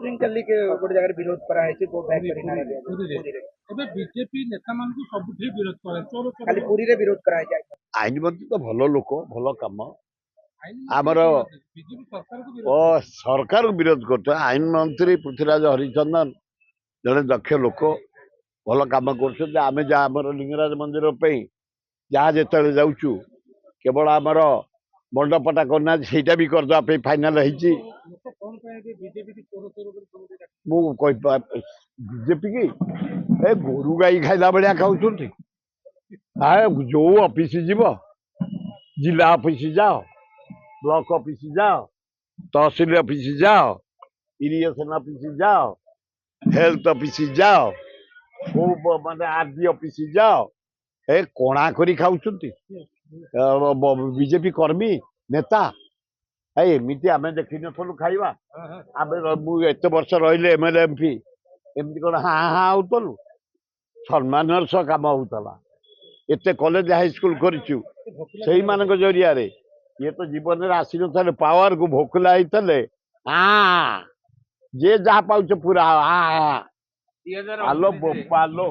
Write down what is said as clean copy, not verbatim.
काली के गोटे जगह विरोध करा है गो बैक करी नारा दिया पुरी रे एबे बीजेपी नेता मान को सबुठी विरोध करे चोर खाली पुरी रे विरोध करा है आईन मंत्री तो भल लोक भल कम आमर बीजेपी सरकार को ओ विरोध सरकार को विरोध करते आईन मंत्री पृथ्वीराज हरिचंदन जड़े दक्ष लोक भल कम कर आम जहाँ लिंगराज मंदिर जहाँ जिते जाऊँ केवल आमर मंडपटा करना ସେଇଟା भी करदेवा फाइनाल लोक कौन कहे बीजेपी की चोर चोर बीजेपी की ए गोरु गाई खाइला भाया खाऊँ जो ऑफिस जीव जिला ऑफिस जाओ ब्लॉक ऑफिस जाओ तहसिल ऑफिस जाओ इरिगेशन ऑफिस जाओ हेल्थ ऑफिस जाओ माने आरडी ऑफिस जाओ ए कोणा करी खाऊँ बीजेपी कर्मी नेता एमती आम देखी नु खाइबा आम एत वर्ष रही एमएलए एमपी एमती कौन हाँ हाँ होतलु सम्मान सह कम होता एत कॉलेज हाईस्कूल करूँ जरिया ये तो जीवन में आसी न पावर को भोकला होते हाँ जे जहाँ पाँच पूरा हाँ हाँ आलो बोपालो।